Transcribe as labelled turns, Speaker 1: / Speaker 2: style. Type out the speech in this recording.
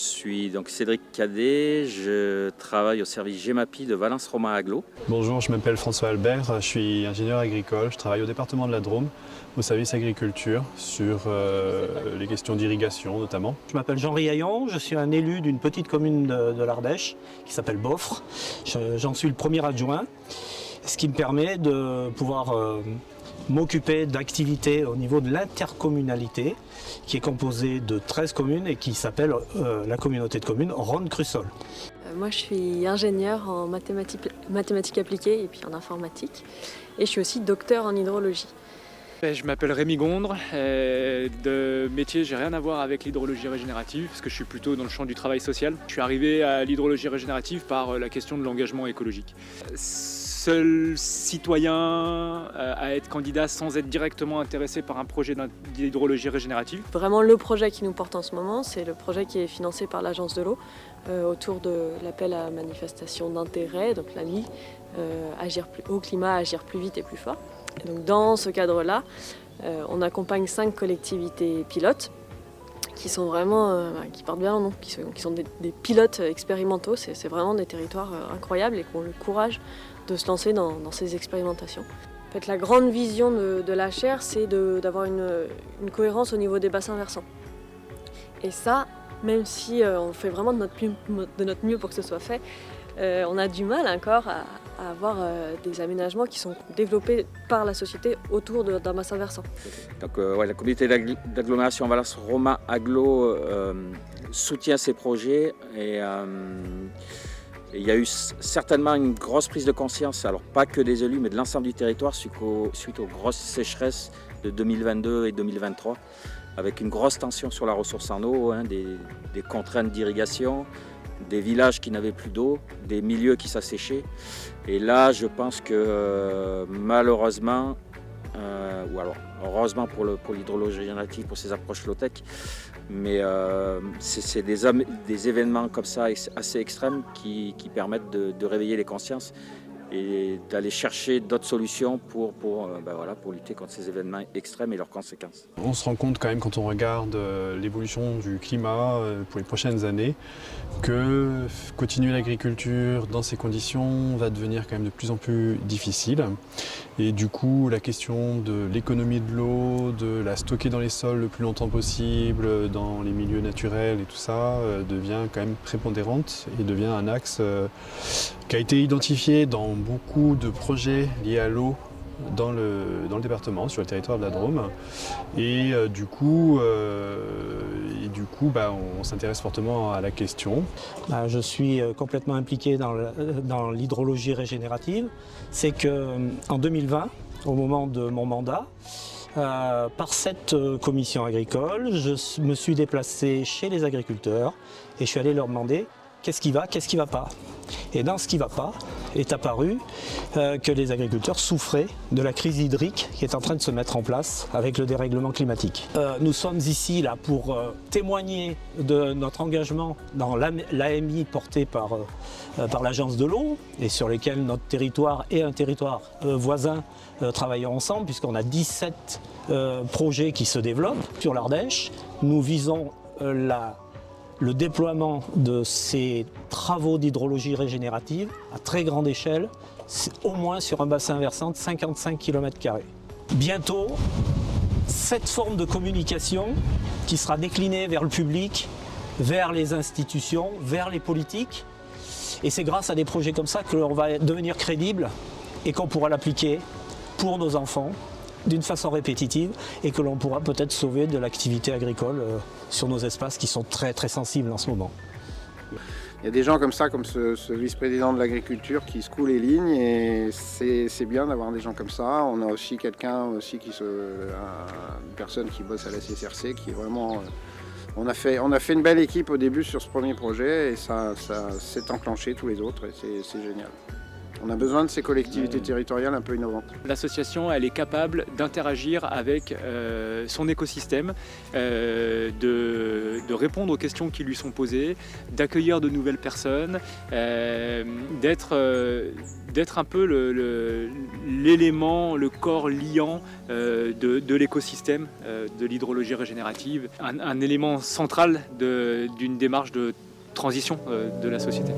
Speaker 1: suis donc Cédric Cadet, je travaille au service GEMAPI de Valence Romain Agglo.
Speaker 2: Bonjour, je m'appelle François Albert, je suis ingénieur agricole, je travaille au département de la Drôme, au service agriculture, sur les questions d'irrigation notamment.
Speaker 3: Je m'appelle Jean Riaillon, je suis un élu d'une petite commune de l'Ardèche qui s'appelle Boffre. J'en suis le premier adjoint, ce qui me permet de pouvoir m'occuper d'activités au niveau de l'intercommunalité qui est composée de 13 communes et qui s'appelle la communauté de communes Rhône-Crussol.
Speaker 4: Moi je suis ingénieure en mathématiques appliquées et puis en informatique et je suis aussi docteur en hydrologie.
Speaker 5: Je m'appelle Rémi Gondre, de métier j'ai rien à voir avec l'hydrologie régénérative parce que je suis plutôt dans le champ du travail social. Je suis arrivé à l'hydrologie régénérative par la question de l'engagement écologique. Seul citoyen à être candidat sans être directement intéressé par un projet d'hydrologie régénérative.
Speaker 4: Vraiment le projet qui nous porte en ce moment, c'est le projet qui est financé par l'Agence de l'eau autour de l'appel à manifestation d'intérêt, donc l'AMI, agir au climat, agir plus vite et plus fort. Et donc dans ce cadre-là, on accompagne 5 collectivités pilotes qui sont vraiment, qui portent bien leur nom, qui sont des pilotes expérimentaux. C'est vraiment des territoires incroyables et qui ont le courage de se lancer dans ces expérimentations. En fait, la grande vision de la chaire, c'est d'avoir une cohérence au niveau des bassins versants. Et ça, même si on fait vraiment de notre mieux pour que ce soit fait, on a du mal encore à avoir des aménagements qui sont développés par la société autour d'un bassin versant.
Speaker 1: Donc, la communauté d'agglomération Valence Romain Agglo soutient ces projets et il y a eu certainement une grosse prise de conscience, alors pas que des élus mais de l'ensemble du territoire suite aux grosses sécheresses de 2022 et 2023 avec une grosse tension sur la ressource en eau, des contraintes d'irrigation, des villages qui n'avaient plus d'eau, des milieux qui s'asséchaient. Et là, je pense que malheureusement, ou alors heureusement pour l'hydrologie régénérative, pour ces approches low-tech, mais c'est des événements comme ça assez extrêmes qui permettent de réveiller les consciences et d'aller chercher d'autres solutions pour lutter contre ces événements extrêmes et leurs conséquences.
Speaker 2: On se rend compte quand même quand on regarde l'évolution du climat pour les prochaines années que continuer l'agriculture dans ces conditions va devenir quand même de plus en plus difficile. Et du coup, la question de l'économie de l'eau, de la stocker dans les sols le plus longtemps possible, dans les milieux naturels et tout ça, devient quand même prépondérante et devient un axe qui a été identifié dans beaucoup de projets liés à l'eau dans le département, sur le territoire de la Drôme. Et du coup, on s'intéresse fortement à la question.
Speaker 3: Je suis complètement impliqué dans l'hydrologie régénérative. C'est qu'en 2020, au moment de mon mandat, par cette commission agricole, je me suis déplacé chez les agriculteurs et je suis allé leur demander qu'est-ce qui va pas. Et dans ce qui ne va pas, est apparu que les agriculteurs souffraient de la crise hydrique qui est en train de se mettre en place avec le dérèglement climatique. Nous sommes ici là pour témoigner de notre engagement dans l'AMI porté par l'Agence de l'eau et sur lesquels notre territoire et un territoire voisin travaillent ensemble puisqu'on a 17 projets qui se développent sur l'Ardèche. Nous visons le déploiement de ces travaux d'hydrologie régénérative à très grande échelle, au moins sur un bassin versant de 55 km². Bientôt, cette forme de communication qui sera déclinée vers le public, vers les institutions, vers les politiques. Et c'est grâce à des projets comme ça que l'on va devenir crédible et qu'on pourra l'appliquer pour nos enfants d'une façon répétitive et que l'on pourra peut-être sauver de l'activité agricole sur nos espaces qui sont très très sensibles en ce moment.
Speaker 6: Il y a des gens comme ça, comme ce vice-président de l'agriculture qui secoue les lignes et c'est bien d'avoir des gens comme ça. On a aussi une personne qui bosse à la CCRC qui est vraiment... On a fait une belle équipe au début sur ce premier projet et ça s'est enclenché tous les autres et c'est génial. On a besoin de ces collectivités territoriales un peu innovantes.
Speaker 5: L'association, elle est capable d'interagir avec son écosystème, de répondre aux questions qui lui sont posées, d'accueillir de nouvelles personnes, d'être d'être un peu l'élément, le corps liant de l'écosystème de l'hydrologie régénérative, un élément central d'une démarche de transition de la société.